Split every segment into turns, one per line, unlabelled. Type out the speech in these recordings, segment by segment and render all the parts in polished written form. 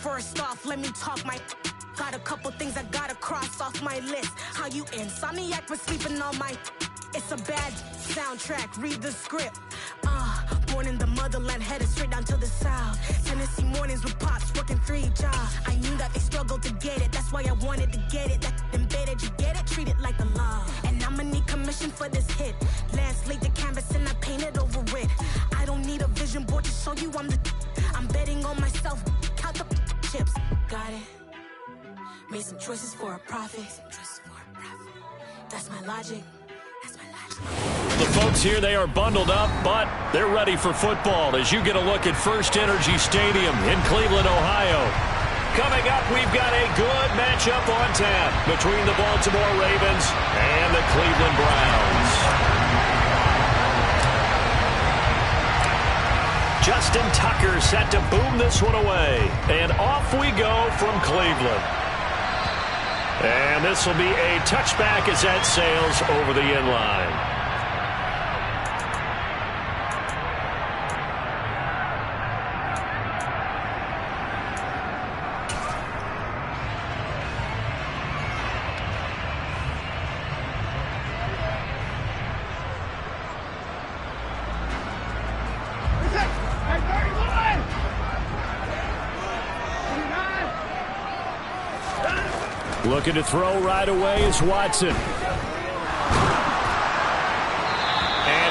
First off, let me talk my. Got a couple things I gotta cross off my list. How you insomniac for sleeping on my. It's a bad soundtrack, read the script. Born in the motherland, headed straight down to the south. Tennessee mornings with pops, working 3 jobs. I knew that they struggled to get it, that's why I wanted to get it. That embedded, you get it, treat it like a law. And I'ma need commission for this hit. Lance laid the canvas and I painted over it. I don't need a vision board to show you I'm betting on myself, count the chips. Got it. Made some choices for a profit. That's my logic.
The folks here, they are bundled up, but they're ready for football as you get a look at First Energy Stadium in Cleveland, Ohio. Coming up, we've got a good matchup on tap between the Baltimore Ravens and the Cleveland Browns. Justin Tucker set to boom this one away, and off we go from Cleveland. And this will be a touchback as that sails over the end line. Looking to throw right away is Watson. And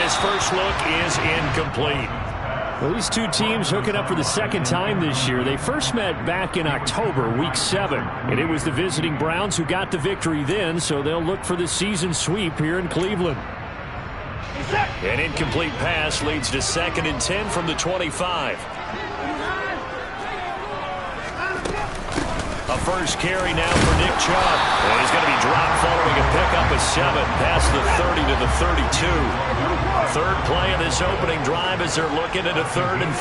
his first look is incomplete. Well, these two teams hooking up for the second time this year. They first met back in October, Week 7. And it was the visiting Browns who got the victory then, so they'll look for the season sweep here in Cleveland. An incomplete pass leads to 2nd and 10 from the 25. A first carry now for Nick Chubb. And he's going to be dropped following a pickup of 7 past the 30 to the 32. Third play of this opening drive as they're looking at a 3rd and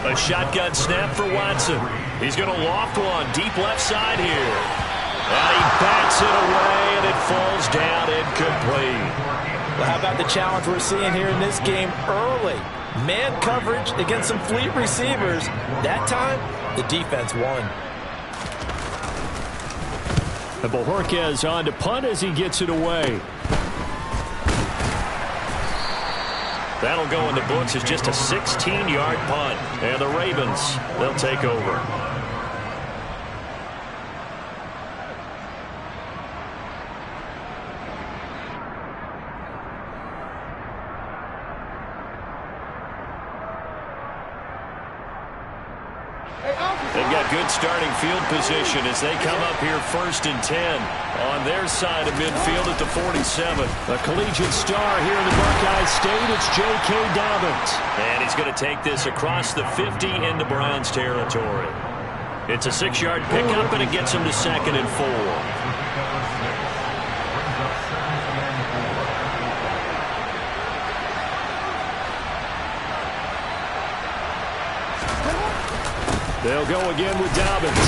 3. A shotgun snap for Watson. He's going to loft one deep left side here. And he bats it away, and it falls down incomplete.
Well, how about the challenge we're seeing here in this game early? Man coverage against some fleet receivers. That time, the defense won.
And Bojorquez on to punt as he gets it away. That'll go in the books as just a 16-yard punt. And the Ravens, they'll take over. They've got good starting field position as they come up here 1st and 10 on their side of midfield at the 47. A collegiate star here in the Buckeye State, it's J.K. Dobbins. And he's going to take this across the 50 into Browns territory. It's a 6-yard pickup, and it gets him to 2nd and 4. They'll go again with Dobbins.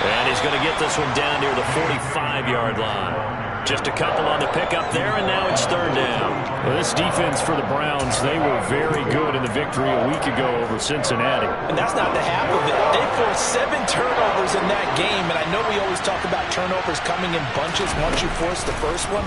And he's going to get this one down near the 45-yard line. Just a couple on the pickup there, and now it's 3rd down.
Well, this defense for the Browns, they were very good in the victory a week ago over Cincinnati.
And that's not the half of it. They forced 7 turnovers in that game, and I know we always talk about turnovers coming in bunches once you force the first one,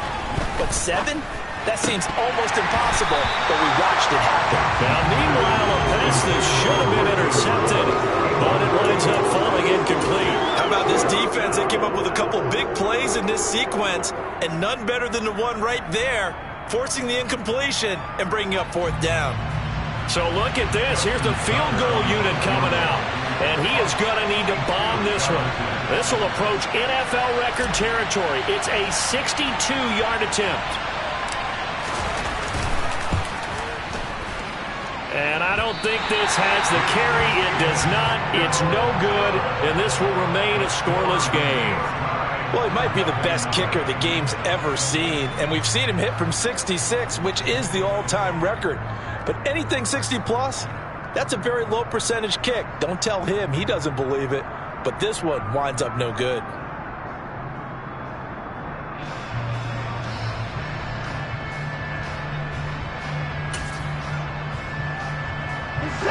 but 7? That seems almost impossible, but we watched it happen.
Now, meanwhile, a pass that should have been intercepted, but it winds up falling incomplete.
How about this defense? They came up with a couple big plays in this sequence, and none better than the one right there, forcing the incompletion and bringing up 4th down.
So look at this. Here's the field goal unit coming out, and he is going to need to bomb this one. This will approach NFL record territory. It's a 62-yard attempt. And I don't think this has the carry. It does not. It's no good, and this will remain a scoreless game.
Well, he might be the best kicker the game's ever seen, and we've seen him hit from 66, which is the all-time record. But anything 60-plus, that's a very low percentage kick. Don't tell him. He doesn't believe it. But this one winds up no good.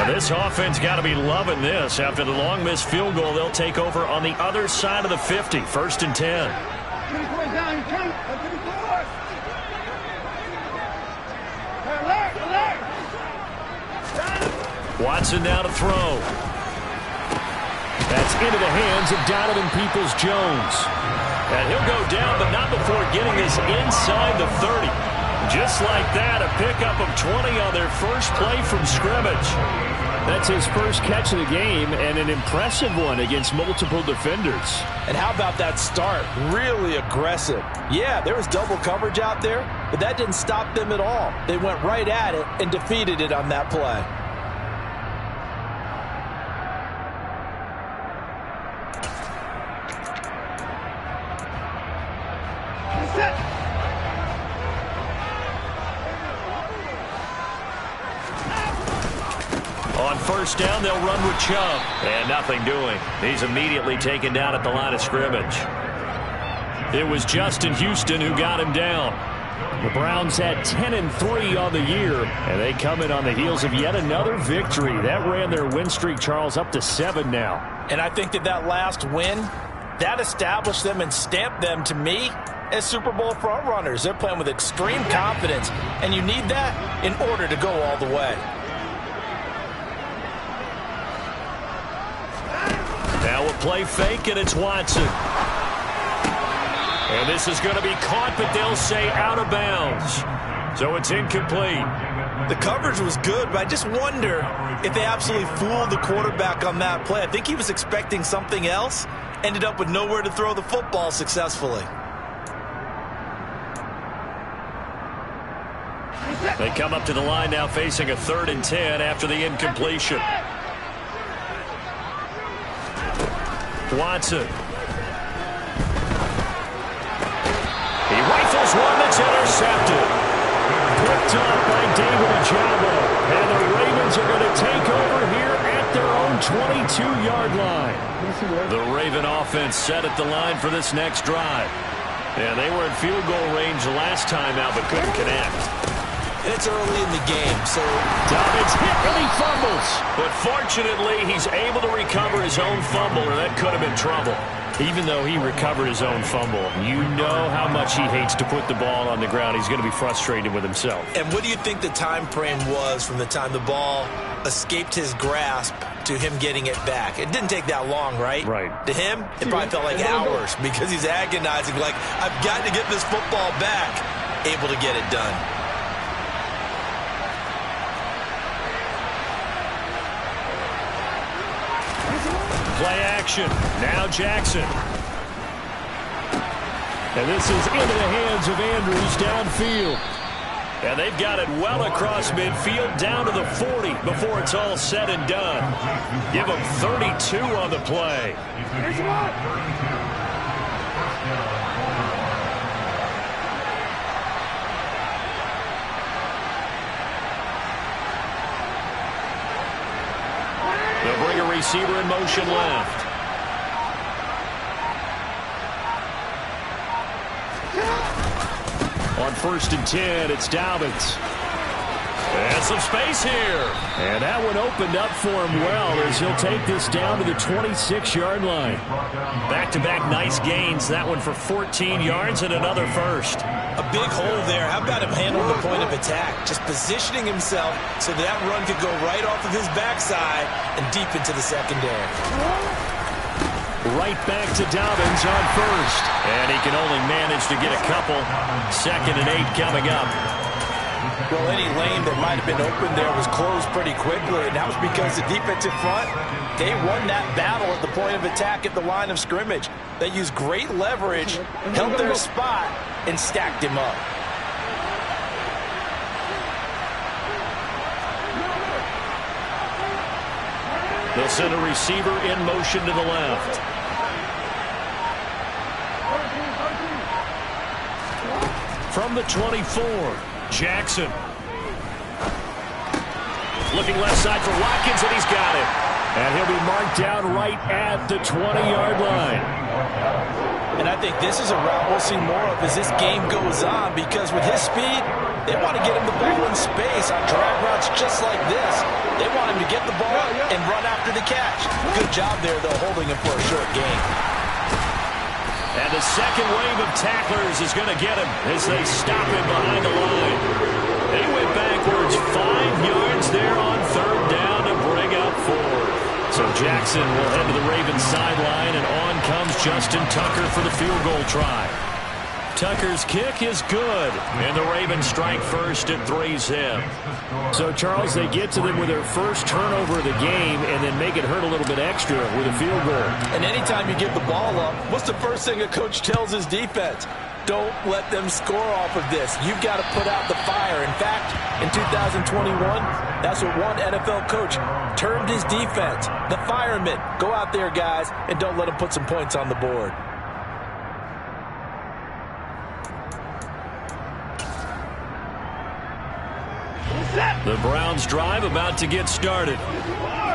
Well, this offense got to be loving this. After the long missed field goal, they'll take over on the other side of the 50, 1st and 10. Watson now to throw. That's into the hands of Donovan Peoples-Jones. And he'll go down, but not before getting this inside the 30. Just like that, a pickup of 20 on their first play from scrimmage.
That's his first catch of the game, and an impressive one against multiple defenders.
And how about that start? Really aggressive. Yeah, there was double coverage out there, but that didn't stop them at all. They went right at it and defeated it on that play.
On first down, they'll run with Chubb. And nothing doing. He's immediately taken down at the line of scrimmage. It was Justin Houston who got him down.
The Browns had 10-3 on the year, and they come in on the heels of yet another victory. That ran their win streak, Charles, up to 7 now.
And I think that last win, that established them and stamped them, to me, as Super Bowl frontrunners. They're playing with extreme confidence, and you need that in order to go all the way.
Now a play fake, and it's Watson. And this is going to be caught, but they'll say out of bounds. So it's incomplete.
The coverage was good, but I just wonder if they absolutely fooled the quarterback on that play. I think he was expecting something else, ended up with nowhere to throw the football successfully.
They come up to the line now facing a 3rd and 10 after the incompletion. Watson. He rifles one that's intercepted. Picked up by David Ojabo. And the Ravens are going to take over here at their own 22-yard line. The Raven offense set at the line for this next drive. And they were in field goal range last time out, but couldn't connect.
It's early in the game, so
Dobbins hit and he fumbles. But fortunately, he's able to recover his own fumble, or that could have been trouble. Even though he recovered his own fumble, you know how much he hates to put the ball on the ground. He's going to be frustrated with himself.
And what do you think the time frame was from the time the ball escaped his grasp to him getting it back? It didn't take that long, right?
Right.
To him, it probably felt like hours because he's agonizing, like, I've got to get this football back. Able to get it done.
Play action. Now Jackson. And this is into the hands of Andrews downfield. And they've got it well across midfield down to the 40 before it's all said and done. Give them 32 on the play. They'll bring a receiver in motion left. On 1st and 10, it's Dobbins. And some space here. And that one opened up for him well as he'll take this down to the 26-yard line. Back-to-back nice gains. That one for 14 yards and another first.
A big hole there. How about him handling the point of attack? Just positioning himself so that run could go right off of his backside and deep into the secondary.
Right back to Dobbins on first. And he can only manage to get a couple. 2nd and 8 coming up.
Well, any lane that might have been open there was closed pretty quickly, and that was because the defensive front, they won that battle at the point of attack at the line of scrimmage. They used great leverage, held their spot, and stacked him up.
They'll send a receiver in motion to the left. From the 24, Jackson. Looking left side for Watkins, and he's got it. And he'll be marked down right at the 20-yard line.
And I think this is a route we'll see more of as this game goes on, because with his speed, they want to get him the ball in space on drag routes just like this. They want him to get the ball and run after the catch. Good job there, though, holding him for a short gain.
And the second wave of tacklers is going to get him as they stop him behind the line. They went backwards 5 yards there on third down to bring up fourth. So Jackson will head to the Ravens sideline, and on comes Justin Tucker for the field goal try. Tucker's kick is good, and the Ravens strike first at 3-zip.
So, Charles, they get to them with their first turnover of the game and then make it hurt a little bit extra with a field goal.
And anytime you give the ball up, what's the first thing a coach tells his defense? Don't let them score off of this. You've got to put out the fire. In fact, in 2021, that's what one NFL coach termed his defense. The firemen. Go out there, guys, and don't let them put some points on the board.
The Browns drive about to get started.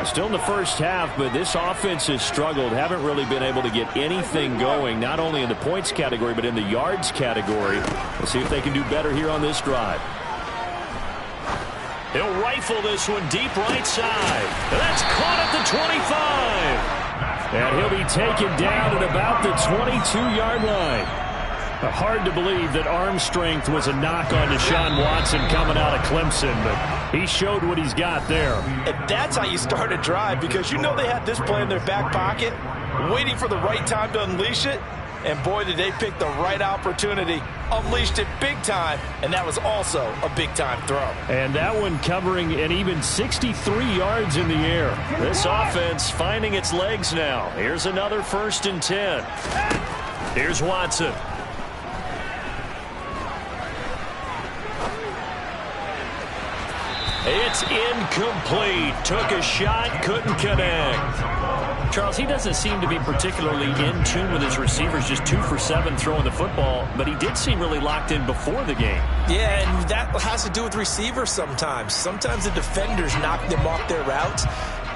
Still in the first half, but this offense has struggled. Haven't really been able to get anything going, not only in the points category, but in the yards category. Let's see if they can do better here on this drive.
He'll rifle this one deep right side. That's caught at the 25.
And he'll be taken down at about the 22-yard line. Hard to believe that arm strength was a knock on Deshaun Watson coming out of Clemson, but he showed what he's got there.
And that's how you start a drive, because you know they had this play in their back pocket, waiting for the right time to unleash it. And boy, did they pick the right opportunity, unleashed it big time, and that was also a big-time throw.
And that one covering an even 63 yards in the air.
This offense finding its legs now. Here's another 1st and 10. Here's Watson. It's incomplete. Took a shot, couldn't connect.
Charles, he doesn't seem to be particularly in tune with his receivers, just 2 for 7 throwing the football, but he did seem really locked in before the game.
Yeah, and that has to do with receivers sometimes. Sometimes the defenders knock them off their routes,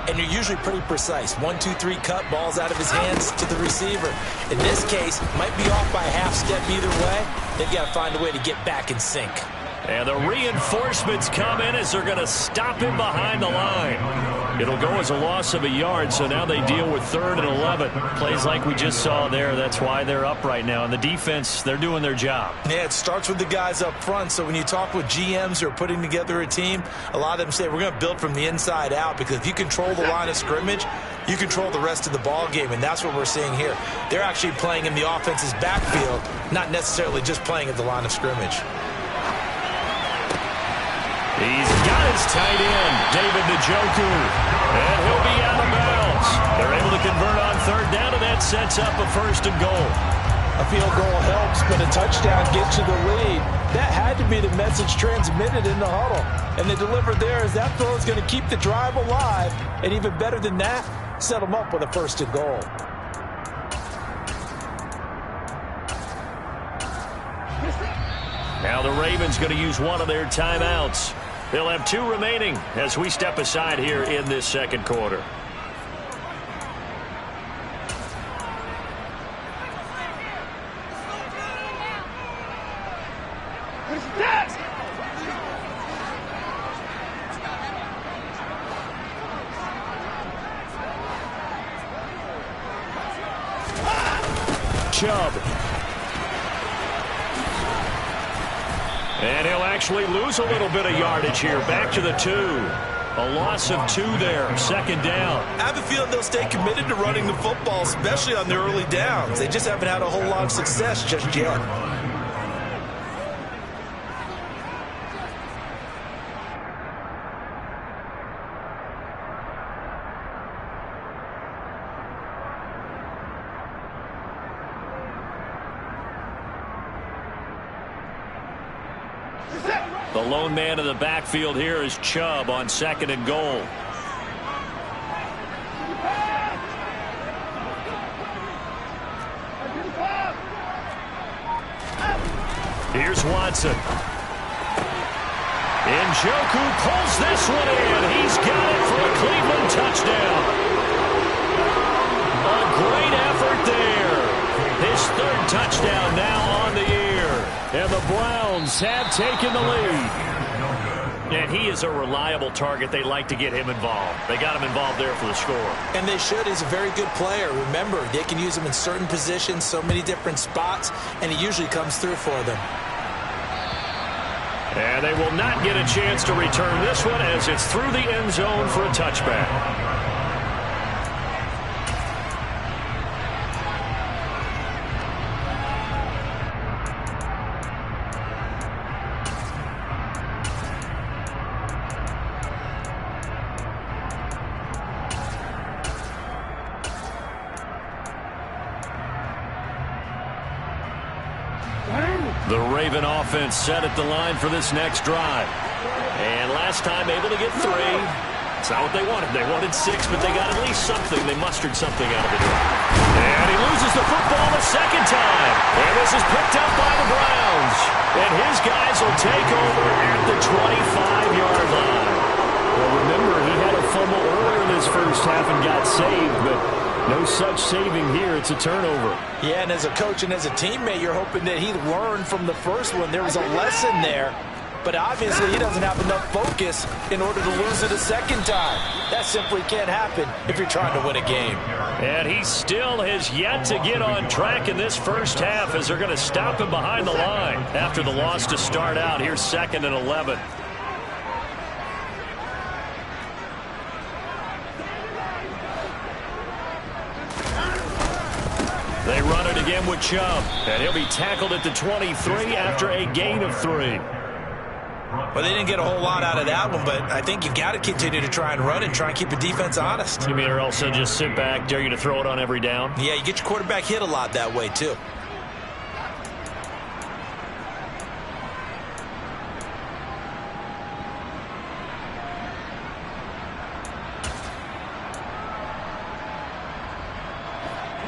and they're usually pretty precise. 1, 2, 3 cut, balls out of his hands to the receiver. In this case, might be off by a half step either way. They've got to find a way to get back in sync.
And the reinforcements come in as they're going to stop him behind the line. It'll go as a loss of a yard, so now they deal with 3rd and 11. Plays like we just saw there. That's why they're up right now. And the defense, they're doing their job.
Yeah, it starts with the guys up front. So when you talk with GMs who are putting together a team, a lot of them say we're going to build from the inside out, because if you control the line of scrimmage, you control the rest of the ball game, and that's what we're seeing here. They're actually playing in the offense's backfield, not necessarily just playing at the line of scrimmage.
He's got his tight end, David Njoku, and he'll be out of bounds. They're able to convert on 3rd down, and that sets up a 1st and goal.
A field goal helps, but a touchdown gets you the lead. That had to be the message transmitted in the huddle. And they delivered there as that throw is going to keep the drive alive. And even better than that, set them up with a 1st and goal.
Now the Ravens going to use one of their timeouts. They'll have 2 remaining as we step aside here in this 2nd quarter.
Chubb.
And he'll actually lose a little bit of yardage here. Back to the 2. A loss of 2 there. 2nd down.
I have a feeling they'll stay committed to running the football, especially on their early downs. They just haven't had a whole lot of success just yet.
The lone man in the backfield here is Chubb on 2nd and goal. Here's Watson. Njoku pulls this one in. He's got it for a Cleveland touchdown. A great effort there. His 3rd touchdown now on the year.
And the Browns have taken the lead.
And he is a reliable target. They like to get him involved. They got him involved there for the score.
And they should. He's a very good player. Remember, they can use him in certain positions, so many different spots, and he usually comes through for them.
And they will not get a chance to return this one as it's through the end zone for a touchback. The Raven offense set at the line for this next drive. And last time able to get 3. It's not what they wanted. They wanted 6, but they got at least something. They mustered something out of the drive. And he loses the football the second time. And this is picked up by the Browns. And his guys will take over at the 25-yard line. Well, remember, he had a fumble earlier in this first half and got saved, but no such saving here. It's a turnover.
Yeah, and as a coach and as a teammate, you're hoping that he learned from the first one. There was a lesson there, but obviously he doesn't have enough focus in order to lose it a second time. That simply can't happen if you're trying to win a game.
And he still has yet to get on track in this first half as they're going to stop him behind the line after the loss to start out. Here's 2nd and 11. They run it again with Chubb, and he'll be tackled at the 23 after a gain of 3.
Well, they didn't get a whole lot out of that one, but I think you've got to continue to try and run and try and keep the defense honest.
You mean or else they'll just sit back, dare you to throw it on every down?
Yeah, you get your quarterback hit a lot that way, too.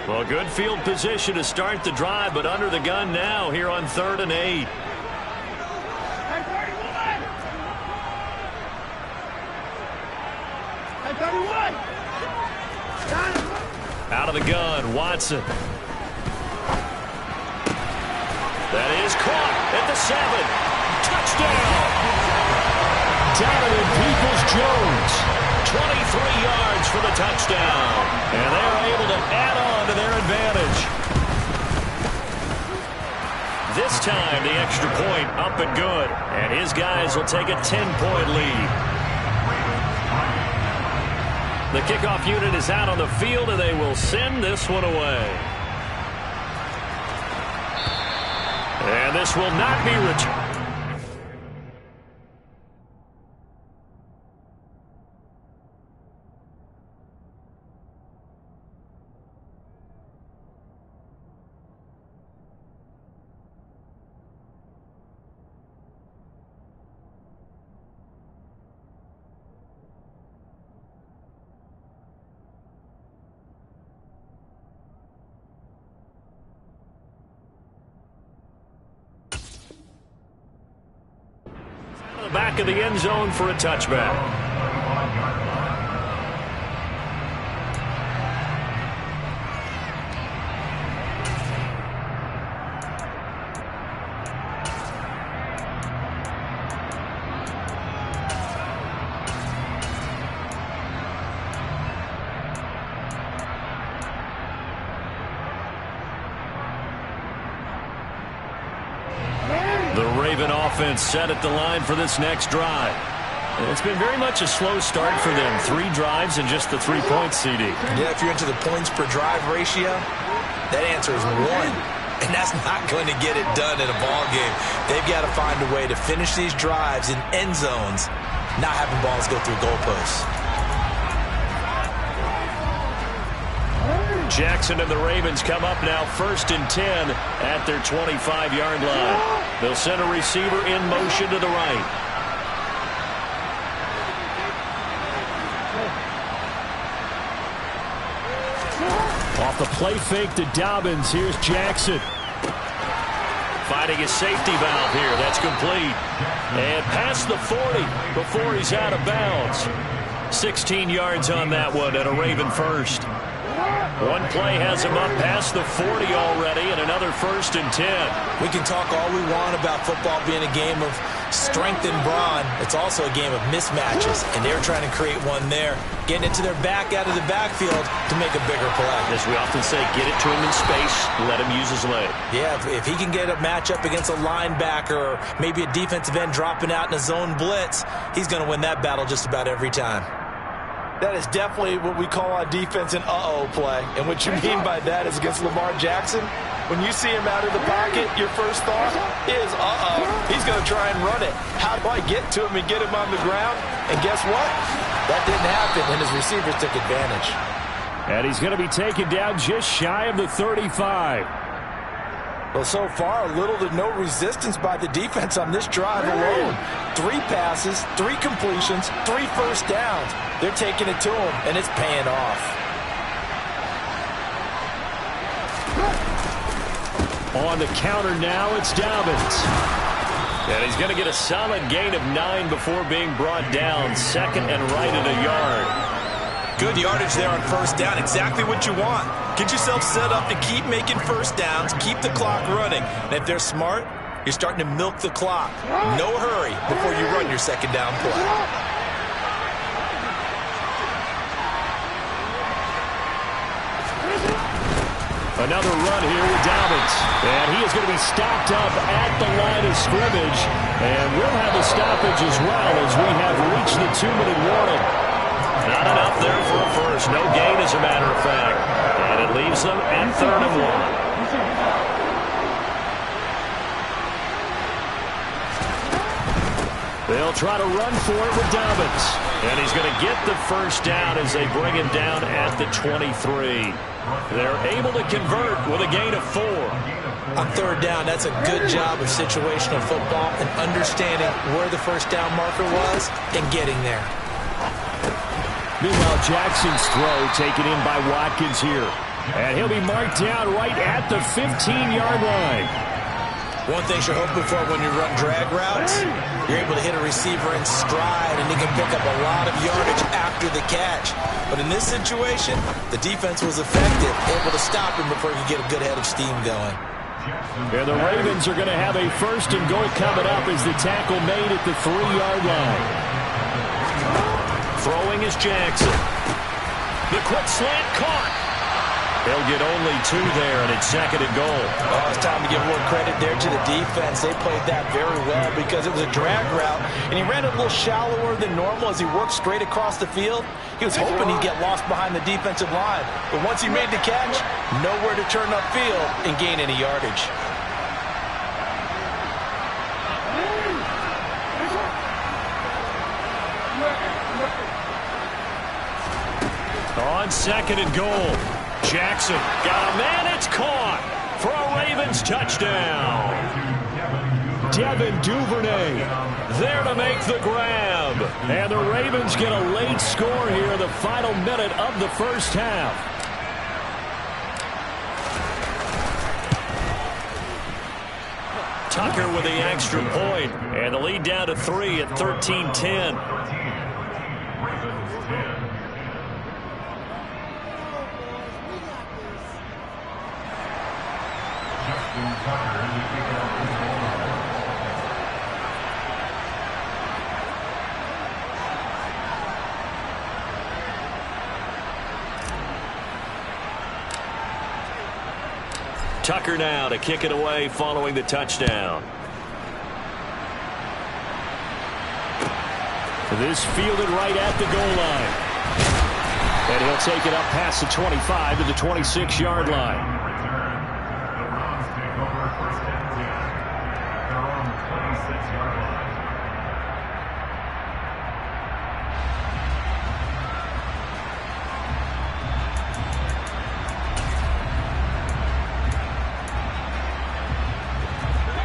Well, good field position to start the drive, but under the gun now here on 3rd and 8. Out of the gun, Watson. That is caught at the 7. Touchdown! Donovan Peoples-Jones, 23 yards for the touchdown. And they're able to add on to their advantage. This time, the extra point up and good. And his guys will take a 10-point lead. The kickoff unit is out on the field, and they will send this one away. And this will not be returned. Back of the end zone for a touchback. The Raven offense set at the line for this next drive. It's been very much a slow start for them. 3 drives and just the 3 points, CD.
Yeah, if you're into the points per drive ratio, that answer is 1. And that's not going to get it done in a ball game. They've got to find a way to finish these drives in end zones, not having balls go through goalposts.
Jackson and the Ravens come up now 1st and 10 at their 25-yard line. They'll send a receiver in motion to the right.
Off the play fake to Dobbins. Here's Jackson.
Finding his safety valve here. That's complete. And past the 40 before he's out of bounds. 16 yards on that one and a Raven first. One play has him up past the 40 already and another 1st and 10.
We can talk all we want about football being a game of
strength and brawn. It's also a game of mismatches, and they're trying to create one there, getting it to their back out of the backfield to make a bigger play.
As we often say, get it to him in space, let him use his leg.
Yeah, if he can get a matchup against a linebacker or maybe a defensive end dropping out in a zone blitz, he's going to win that battle just about every time.
That is definitely what we call on defense an uh-oh play. And what you mean by that is against Lamar Jackson, when you see him out of the pocket, your first thought is, uh-oh, he's going to try and run it. How do I get to him and get him on the ground? And guess what? That didn't happen, and his receivers took advantage.
And he's going to be taken down just shy of the 35.
Well, so far, little to no resistance by the defense on this drive alone. 3 passes, 3 completions, 3 first downs. They're taking it to him, and it's paying off.
On the counter now, it's Dobbins.
And he's going to get a solid gain of 9 before being brought down. Second and right at a yard.
Good yardage there on first down. Exactly what you want. Get yourself set up to keep making first downs, keep the clock running. And if they're smart, you're starting to milk the clock. No hurry before you run your second down play.
Another run here with Dobbins. And he is going to be stopped up at the line of scrimmage. And we'll have a stoppage as well as we have reached the 2-minute warning.
Not enough there for a first. No gain, as a matter of fact. And it leaves them at 3rd and 1.
They'll try to run for it with Dobbins.
And he's going to get the first down as they bring him down at the 23. They're able to convert with a gain of 4.
On third down, that's a good job of situational football and understanding where the first down marker was and getting there.
Meanwhile, Jackson's throw taken in by Watkins here. And he'll be marked down right at the 15-yard line.
One thing you're hoping for when you run drag routes, you're able to hit a receiver in stride, and he can pick up a lot of yardage after the catch. But in this situation, the defense was effective, able to stop him before he could get a good head of steam going.
And the Ravens are going to have a 1st and goal coming up as the tackle made at the 3-yard line.
Throwing is Jackson. The quick slant caught. They'll get only 2 there, and it's 2nd and goal.
Oh, it's time to give a little credit there to the defense. They played that very well because it was a drag route, and he ran a little shallower than normal as he worked straight across the field. He was hoping he'd get lost behind the defensive line. But once he made the catch, nowhere to turn upfield and gain any yardage.
On 2nd and goal. Jackson got a man. It's caught for a Ravens touchdown.
Devin Duvernay
There to make the grab.
And the Ravens get a late score here in the final minute of the first half.
Tucker with the extra point. And the lead down to 3 at 13-10. Tucker now to kick it away following the touchdown.
This fielded right at the goal line. And he'll take it up past the 25 to the 26-yard line.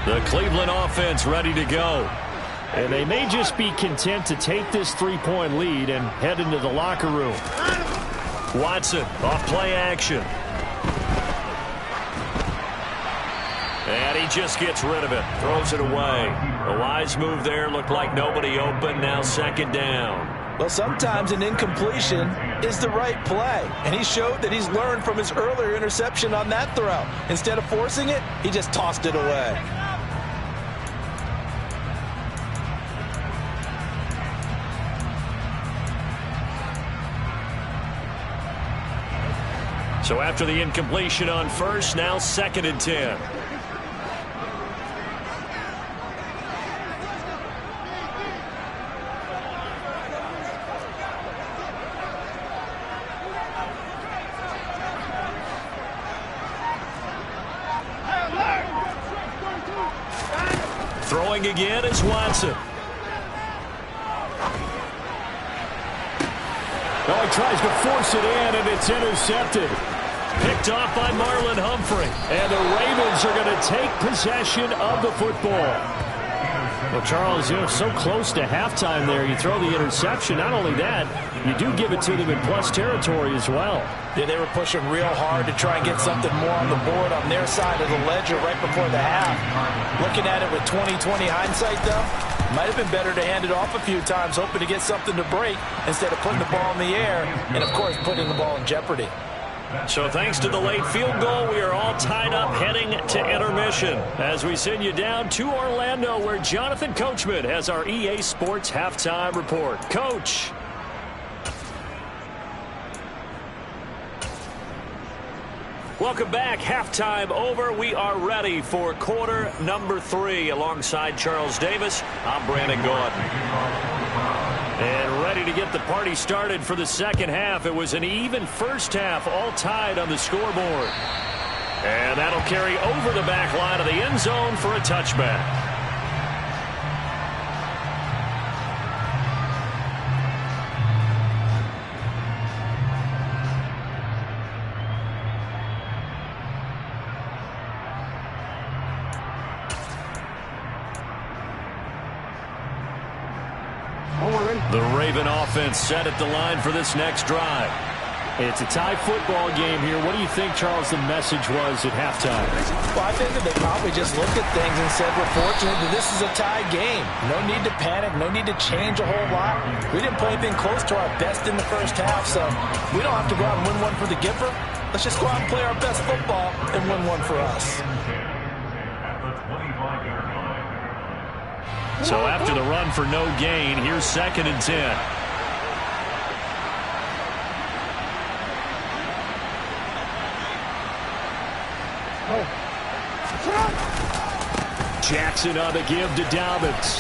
The Cleveland offense ready to go.
And they may just be content to take this 3-point lead and head into the locker room.
Watson off play action. And he just gets rid of it. Throws it away. A wise move there. Looked like nobody open. Now 2nd down.
Well, sometimes an incompletion is the right play. And he showed that he's learned from his earlier interception on that throw. Instead of forcing it, he just tossed it away.
So after the incompletion on first, now 2nd and 10. Throwing again is Watson.
Oh, he tries to force it in, and it's intercepted.
Picked off by Marlon Humphrey.
And the Ravens are going to take possession of the football. Well, Charles, so close to halftime there. You throw the interception. Not only that, you do give it to them in plus territory as well.
Yeah, they were pushing real hard to try and get something more on the board on their side of the ledger right before the half. Looking at it with 20/20 hindsight, though, might have been better to hand it off a few times, hoping to get something to break instead of putting the ball in the air and, of course, putting the ball in jeopardy.
So thanks to the late field goal, we are all tied up heading to intermission as we send you down to Orlando, where Jonathan Coachman has our EA Sports halftime report. Coach. Welcome back. Halftime over. We are ready for quarter number 3. Alongside Charles Davis, I'm Brandon Gordon. And ready to get the party started for the second half. It was an even first half, all tied on the scoreboard. And that'll carry over the back line of the end zone for a touchback. The Raven offense set at the line for this next drive.
It's a tie football game here. What do you think, Charles, the message was at halftime?
Well, I think that they probably just looked at things and said, we're fortunate that this is a tie game. No need to panic. No need to change a whole lot. We didn't play anything close to our best in the first half, so we don't have to go out and win one for the Gipper. Let's just go out and play our best football and win one for us.
So after the run for no gain, here's 2nd and 10.
Jackson on the give to Dobbins.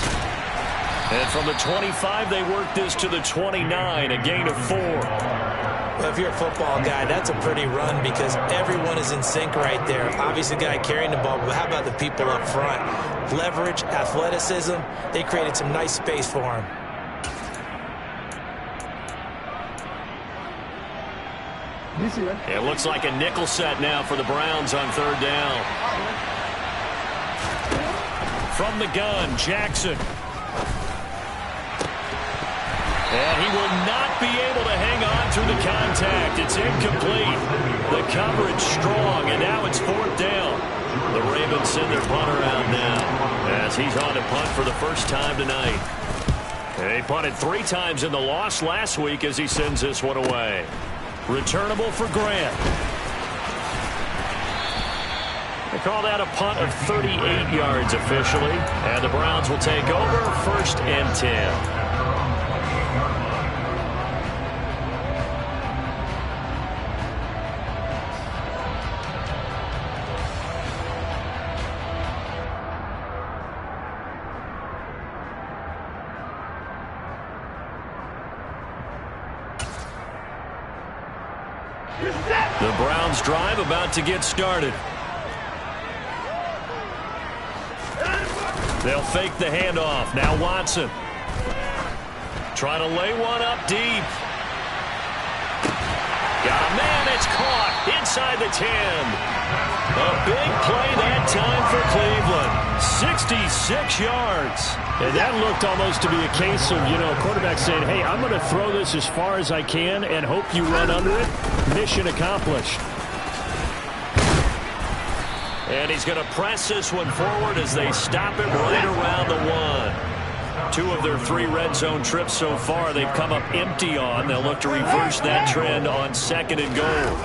And from the 25, they work this to the 29, a gain of 4.
Well, if you're a football guy, that's a pretty run because everyone is in sync right there. Obviously, the guy carrying the ball, but how about the people up front? Leverage, athleticism, they created some nice space for him.
It looks like a nickel set now for the Browns on 3rd down. From the gun, Jackson. And he will not be able to hang on through the contact. It's incomplete. The coverage strong, and now it's 4th down. The Ravens send their punter out now as he's on to punt for the first time tonight. He punted 3 times in the loss last week as he sends this one away. Returnable for Grant. They call that a punt of 38 yards officially, and the Browns will take over 1st and 10. The Browns drive about to get started. They'll fake the handoff. Now Watson. Trying to lay one up deep. Got a man. It's caught inside the 10. A big play that time for Cleveland. 66 yards.
And that looked almost to be a case of, a quarterback saying, hey, I'm going to throw this as far as I can and hope you run under it. Mission accomplished.
And he's going to press this one forward as they stop it right around the 1. 2 of their 3 red zone trips so far they've come up empty on. They'll look to reverse that trend on 2nd and goal.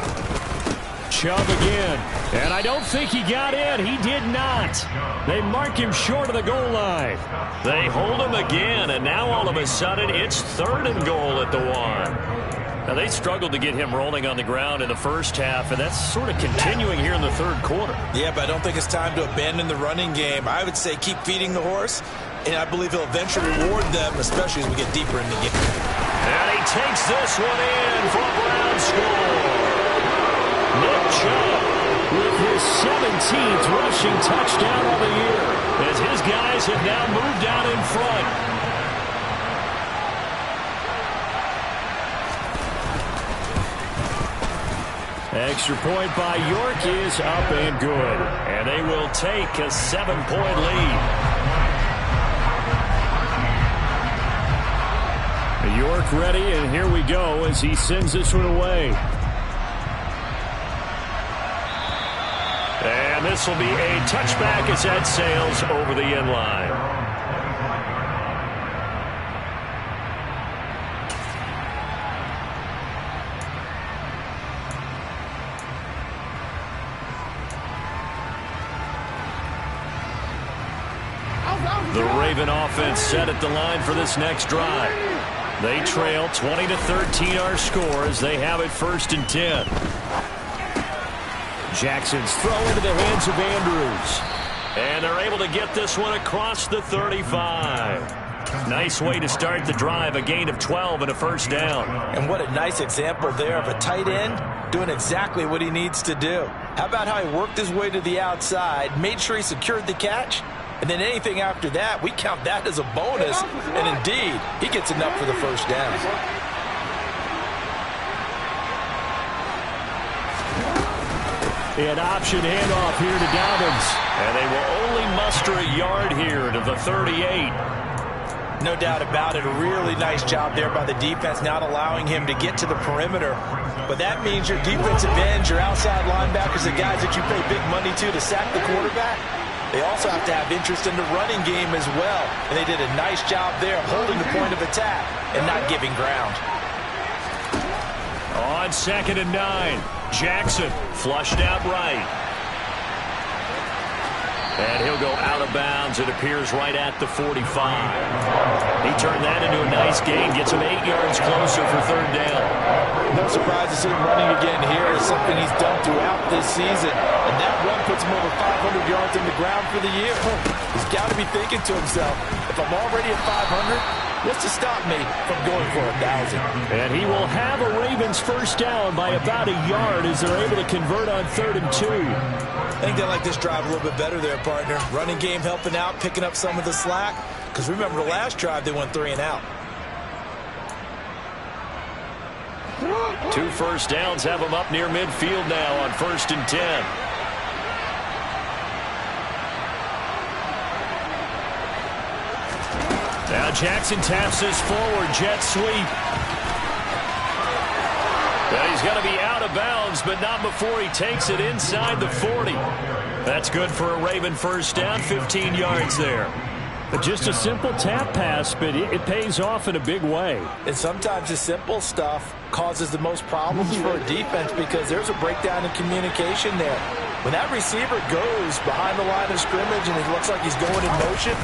Chubb again. And I don't think he got in. He did not. They mark him short of the goal line.
They hold him again, and now all of a sudden it's 3rd and goal at the 1.
Now, they struggled to get him rolling on the ground in the first half, and that's sort of continuing here in the third quarter.
Yeah, but I don't think it's time to abandon the running game. I would say keep feeding the horse, and I believe he'll eventually reward them, especially as we get deeper in the game.
And he takes this one in for a Brown score. Nick Chubb
with his 17th rushing touchdown of the year,
as his guys have now moved out in front.
Extra point by York is up and good.
And they will take a 7-point lead.
York ready, and here we go as he sends this one away.
And this will be a touchback as that sails over the end line. The Raven offense set at the line for this next drive. They trail 20-13 our score as they have it 1st and 10.
Jackson's throw into the hands of Andrews.
And they're able to get this one across the 35. Nice way to start the drive, a gain of 12 and a 1st down.
And what a nice example there of a tight end doing exactly what he needs to do. How about how he worked his way to the outside, made sure he secured the catch, and then anything after that, we count that as a bonus. And indeed, he gets enough for the 1st down.
An option handoff here to Dobbins.
And they will only muster a yard here to the 38.
No doubt about it. A really nice job there by the defense, not allowing him to get to the perimeter. But that means your defensive ends, your outside linebackers, the guys that you pay big money to sack the quarterback, they also have to have interest in the running game as well. And they did a nice job there holding the point of attack and not giving ground.
On 2nd and 9, Jackson flushed out right. And he'll go out of bounds. It appears right at the 45. He turned that into a nice gain. Gets him 8 yards closer for 3rd down.
No surprise to see him running again here. It's something he's done throughout this season. And that run puts him over 500 yards on the ground for the year. He's got to be thinking to himself, if I'm already at 500, what's to stop me from going for 1,000?
And he will have a Ravens 1st down by about a yard as they're able to convert on 3rd and 2.
I think they like this drive a little bit better there, partner. Running game helping out, picking up some of the slack. Because remember, the last drive, they went 3 and out.
2 1st downs have them up near midfield now on 1st and 10. Now Jackson taps this forward, jet sweep. And he's going to be out of bounds, but not before he takes it inside the 40. That's good for a Raven 1st down, 15 yards there.
But just a simple tap pass, but it pays off in a big way.
And sometimes the simple stuff causes the most problems for a defense because there's a breakdown in communication there. When that receiver goes behind the line of scrimmage and it looks like he's going in motion,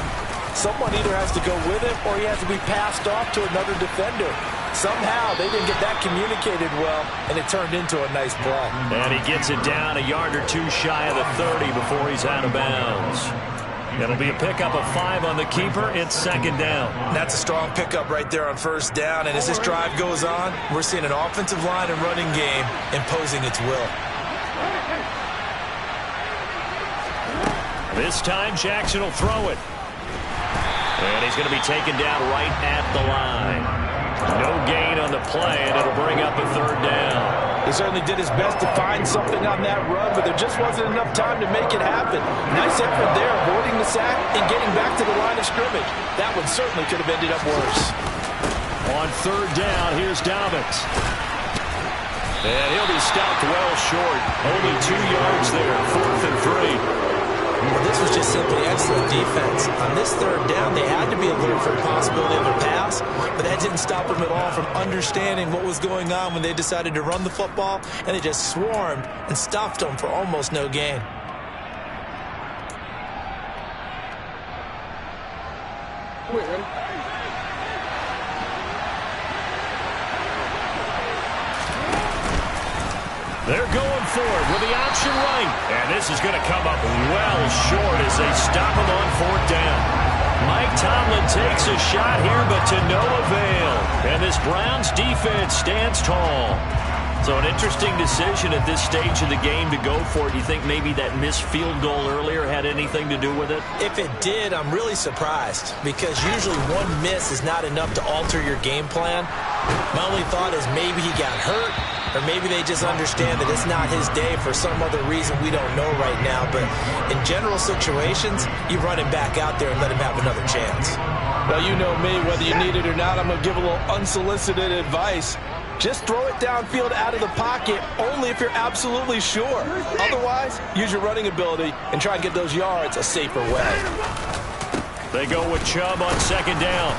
someone either has to go with him or he has to be passed off to another defender. Somehow they didn't get that communicated well, and it turned into a nice play.
And he gets it down a yard or 2 shy of the 30 before he's out of bounds. It'll be a pickup of 5 on the keeper. It's 2nd down.
That's a strong pickup right there on 1st down. And as this drive goes on, we're seeing an offensive line and running game imposing its will.
This time, Jackson will throw it. And he's going to be taken down right at the line. No gain on the play, and it'll bring up a 3rd down.
He certainly did his best to find something on that run, but there just wasn't enough time to make it happen. Nice effort there, avoiding the sack and getting back to the line of scrimmage. That one certainly could have ended up worse.
On 3rd down, here's Dobbins. And he'll be stopped well short. Only 2 yards there, 4th and 3.
Well, this was just simply excellent defense. On this 3rd down, they had to be alert for the possibility of a pass, but that didn't stop them at all from understanding what was going on when they decided to run the football, and they just swarmed and stopped them for almost no gain.
They're going for it with the option right. And this is going to come up well short as they stop him on 4th down. Mike Tomlin takes a shot here, but to no avail. And this Browns defense stands tall. So an interesting decision at this stage of the game to go for it. You think maybe that missed field goal earlier had anything to do with it?
If it did, I'm really surprised because usually one miss is not enough to alter your game plan. My only thought is maybe he got hurt or maybe they just understand that it's not his day for some other reason we don't know right now. But in general situations, you run him back out there and let him have another chance.
Well, you know me, whether you need it or not, I'm going to give a little unsolicited advice. Just throw it downfield out of the pocket only if you're absolutely sure. Otherwise, use your running ability and try and get those yards a safer way.
They go with Chubb on 2nd down.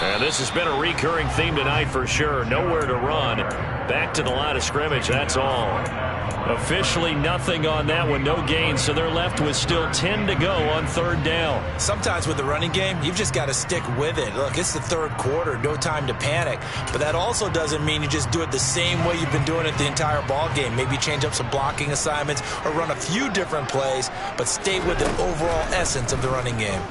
And this has been a recurring theme tonight for sure. Nowhere to run. Back to the line of scrimmage, that's all. Officially nothing on that one, no gain, so they're left with still 10 to go on 3rd down.
Sometimes with the running game, you've just got to stick with it. Look, it's the 3rd quarter, no time to panic. But that also doesn't mean you just do it the same way you've been doing it the entire ball game. Maybe change up some blocking assignments or run a few different plays, but stay with the overall essence of the running game.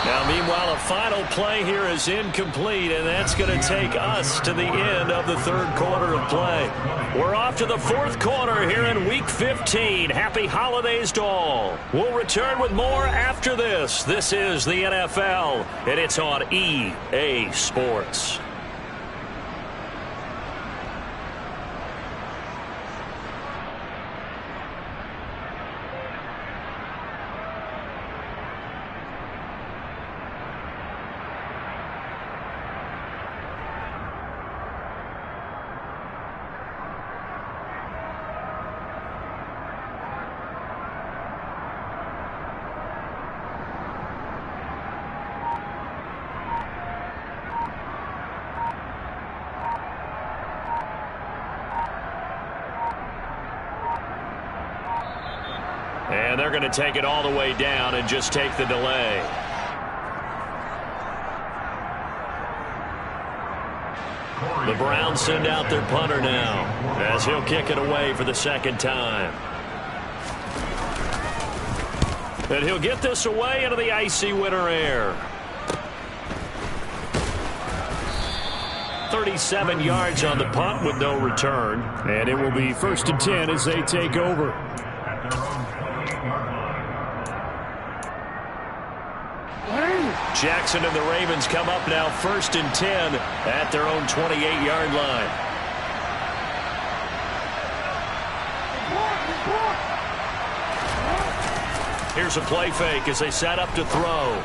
Now, meanwhile, a final play here is incomplete, and that's going to take us to the end of the 3rd quarter of play. We're off to the 4th quarter here in Week 15. Happy holidays to all. We'll return with more after this. This is the NFL, and it's on EA Sports. And they're going to take it all the way down and just take the delay. The Browns send out their punter now as he'll kick it away for the 2nd time. And he'll get this away into the icy winter air. 37 yards on the punt with no return.
And it will be 1st and 10 as they take over.
Jackson and the Ravens come up now 1st and 10 at their own 28-yard line. Here's a play fake as they set up to throw.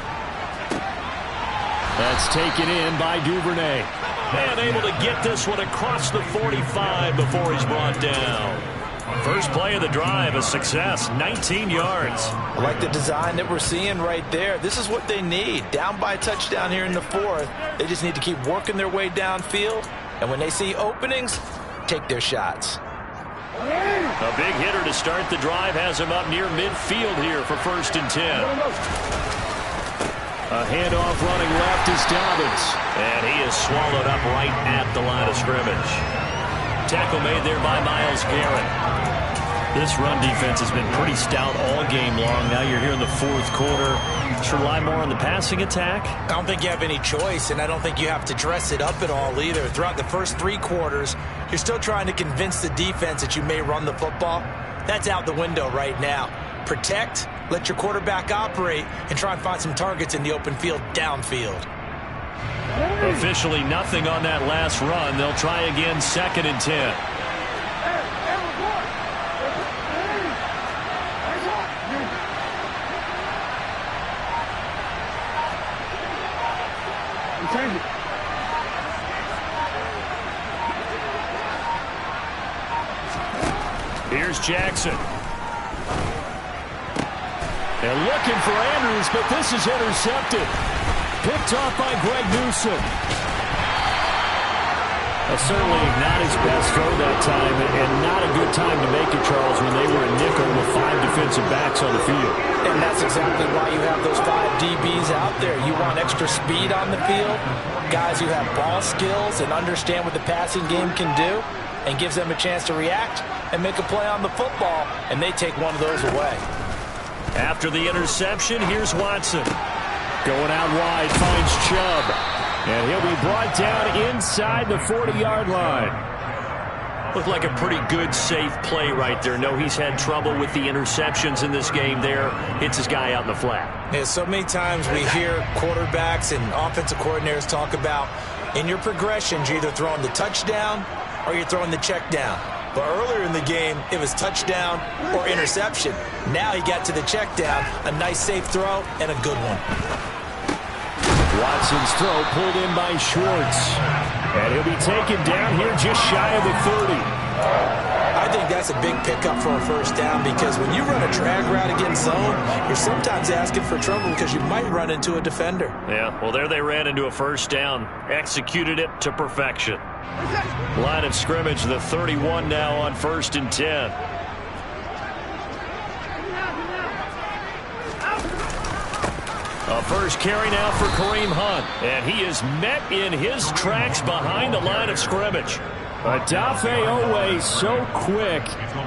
That's taken in by Duvernay.
And able to get this one across the 45 before he's brought down. First play of the drive, a success, 19 yards.
I like the design that we're seeing right there. This is what they need. Down by a touchdown here in the 4th. They just need to keep working their way downfield. And when they see openings, take their shots.
A big hitter to start the drive has him up near midfield here for 1st and 10.
A handoff running left is Dobbins.
And he is swallowed up right at the line of scrimmage. Tackle made there by Myles Garrett.
This run defense has been pretty stout all game long. Now you're here in the 4th quarter. Should rely more on the passing attack?
I don't think you have any choice, and I don't think you have to dress it up at all either. Throughout the first 3 quarters, you're still trying to convince the defense that you may run the football. That's out the window right now. Protect, let your quarterback operate, and try and find some targets in the open field downfield.
Officially nothing on that last run. They'll try again 2nd and 10. Here's Jackson.
They're looking for Andrews, but this is intercepted. Picked off by Greg Newsome. Certainly not his best throw that time, and not a good time to make it, Charles, when they were a nickel with 5 defensive backs on the field.
And that's exactly why you have those 5 DBs out there. You want extra speed on the field, guys who have ball skills and understand what the passing game can do, and gives them a chance to react and make a play on the football, and they take one of those away.
After the interception, here's Watson.
Going out wide, finds Chubb. And he'll be brought down inside the 40-yard line.
Looked like a pretty good, safe play right there. No, he's had trouble with the interceptions in this game there. Hits his guy out in the flat.
Yeah, so many times we hear quarterbacks and offensive coordinators talk about in your progressions, you're either throwing the touchdown or you're throwing the check down. But earlier in the game, it was touchdown or interception. Now he got to the check down, a nice safe throw, and a good one.
Watson's throw pulled in by Schwartz. And he'll be taken down here just shy of the 30.
I think that's a big pickup for a first down because when you run a drag route against zone, you're sometimes asking for trouble because you might run into a defender.
Yeah, well, there they ran into a first down. Executed it to perfection. Line of scrimmage, the 31 now on 1st and 10. A first carry now for Kareem Hunt. And he is met in his tracks behind the line of scrimmage.
Odafe Owe so quick,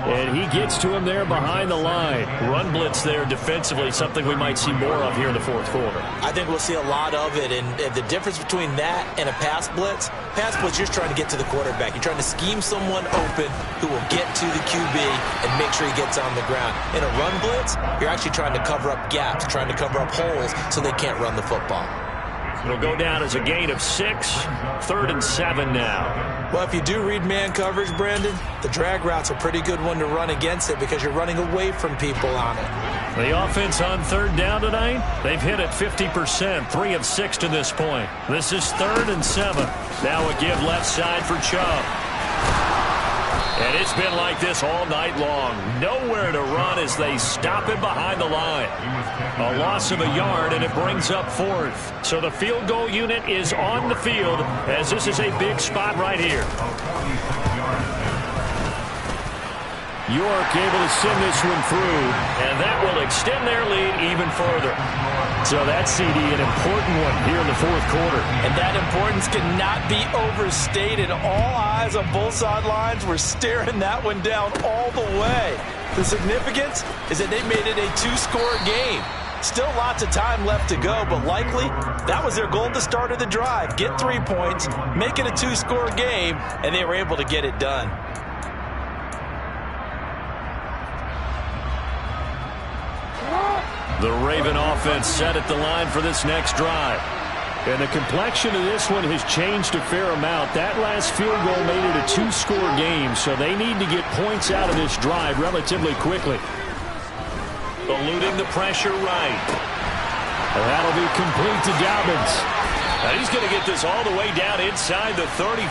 and he gets to him there behind the line.
Run blitz there defensively, something we might see more of here in the 4th quarter.
I think we'll see a lot of it, and the difference between that and a pass blitz, you're just trying to get to the quarterback. You're trying to scheme someone open who will get to the QB and make sure he gets on the ground. In a run blitz, you're actually trying to cover up gaps, trying to cover up holes so they can't run the football.
It'll go down as a gain of 6, 3rd and 7 now.
Well, if you do read man coverage, Brandon, the drag route's a pretty good one to run against it because you're running away from people on it.
The offense on 3rd down tonight, they've hit it 50%, 3 of 6 to this point. This is 3rd and 7. Now a give left side for Chubb. And it's been like this all night long. Nowhere to run as they stop him behind the line. A loss of a yard, and it brings up 4th. So the field goal unit is on the field as this is a big spot right here.
York able to send this one through.
And that will extend their lead even further.
So that CD, an important one here in the 4th quarter.
And that importance cannot be overstated. All eyes on both sidelines were staring that one down all the way. The significance is that they made it a 2-score game. Still lots of time left to go, but likely that was their goal at the start of the drive. Get 3 points, make it a 2-score game, and they were able to get it done.
The Raven offense set at the line for this next drive.
And the complexion of this one has changed a fair amount. That last field goal made it a 2-score game, so they need to get points out of this drive relatively quickly.
Eluding the pressure right.
And that'll be complete to Dobbins.
And he's going to get this all the way down inside the 35.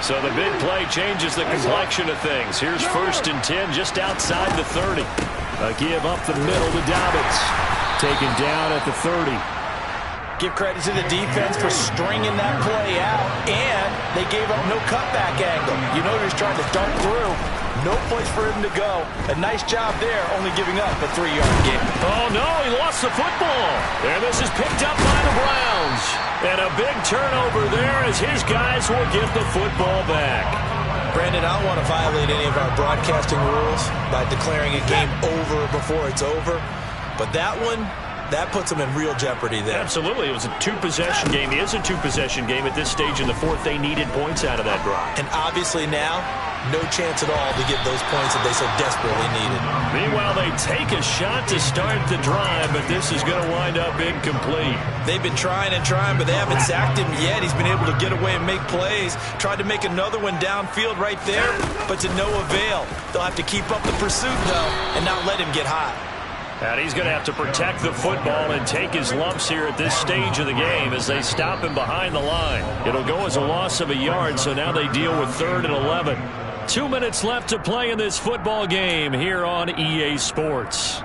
So the big play changes the complexion of things. Here's 1st and 10 just outside the 30.
A give up the middle to Dobbins. Taken down at the 30.
Give credit to the defense for stringing that play out, and they gave up no cutback angle. You know he was trying to dunk through. No place for him to go. A nice job there, only giving up a 3-yard gain.
Oh, no, he lost the football. And this is picked up by the Browns. And a big turnover there as his guys will get the football back.
Brandon, I don't want to violate any of our broadcasting rules by declaring a game over before it's over. But that one, that puts them in real jeopardy there.
Absolutely. It was a 2-possession game. It is a 2-possession game at this stage in the 4th. They needed points out of that drive.
And obviously now, no chance at all to get those points that they so desperately needed.
Meanwhile, they take a shot to start the drive, but this is going to wind up incomplete.
They've been trying and trying, but they haven't sacked him yet. He's been able to get away and make plays. Tried to make another one downfield right there, but to no avail. They'll have to keep up the pursuit, though, and not let him get hot.
And he's going to have to protect the football and take his lumps here at this stage of the game as they stop him behind the line. It'll go as a loss of a yard, so now they deal with 3rd and 11. 2 minutes left to play in this football game here on EA Sports.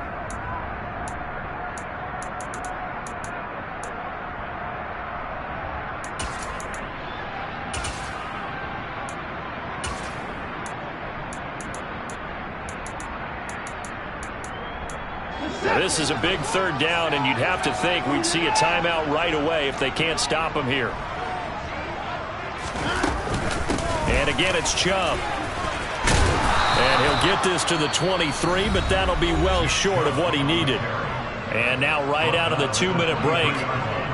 Now, this is a big third down, and you'd have to think we'd see a timeout right away if they can't stop him here. And again, it's Chubb. And he'll get this to the 23, but that'll be well short of what he needed. And now right out of the 2-minute break,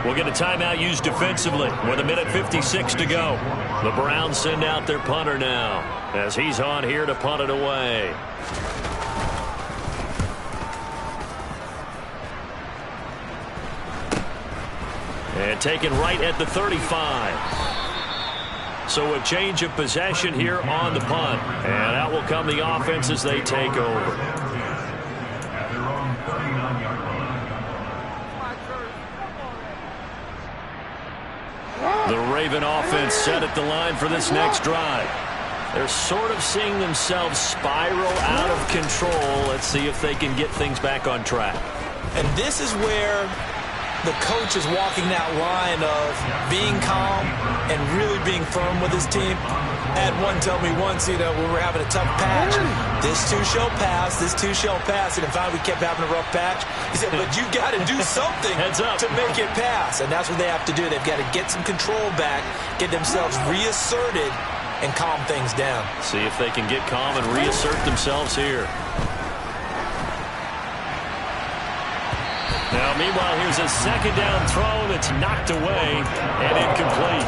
we'll get a timeout used defensively with 1:56 to go. The Browns send out their punter now as he's on here to punt it away. And taken right at the 35. So a change of possession here on the punt. And out will come the offense as they take over. The Raven offense set at the line for this next drive. They're sort of seeing themselves spiral out of control. Let's see if they can get things back on track.
And this is where the coach is walking that line of being calm and really being firm with his team. I had one tell me once, we were having a tough patch. This too shall pass, this too shall pass. And in fact, we kept having a rough patch. He said, but you got to do something to make it pass. And that's what they have to do. They've got to get some control back, get themselves reasserted, and calm things down.
See if they can get calm and reassert themselves here. Now, meanwhile, here's a second down throw that's knocked away and incomplete.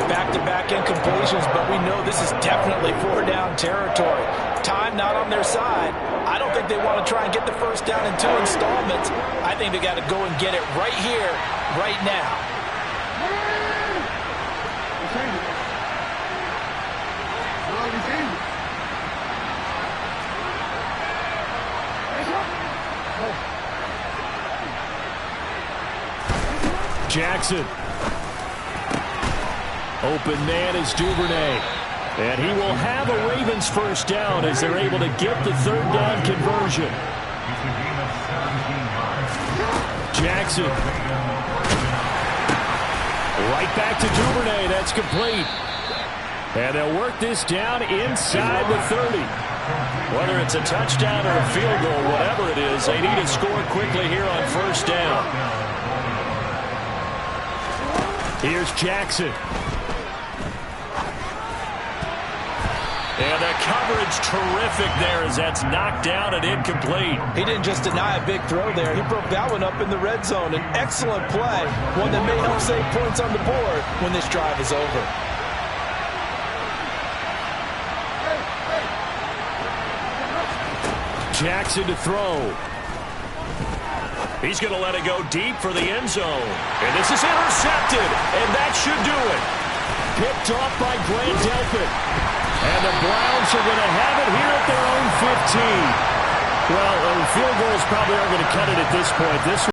Back-to-back incompletions, but we know this is definitely 4-down territory. Time not on their side. I don't think they want to try and get the first down in 2 installments. I think they got to go and get it right here, right now.
Jackson. Open man is Duvernay. And he will have a Ravens first down as they're able to get the third down conversion. Jackson. Right back to Duvernay. That's complete. And they'll work this down inside the 30. Whether it's a touchdown or a field goal, whatever it is, they need to score quickly here on first down. Here's Jackson.
And the coverage terrific there as that's knocked down and incomplete.
He didn't just deny a big throw there. He broke that one up in the red zone. An excellent play, one that may help save points on the board when this drive is over.
Jackson to throw.
He's going to let it go deep for the end zone. And this is intercepted, and that should do it.
Picked off by Grant Delpit. And the Browns are going to have it here at their own 15. Well, field goals probably aren't going to cut it at this point. This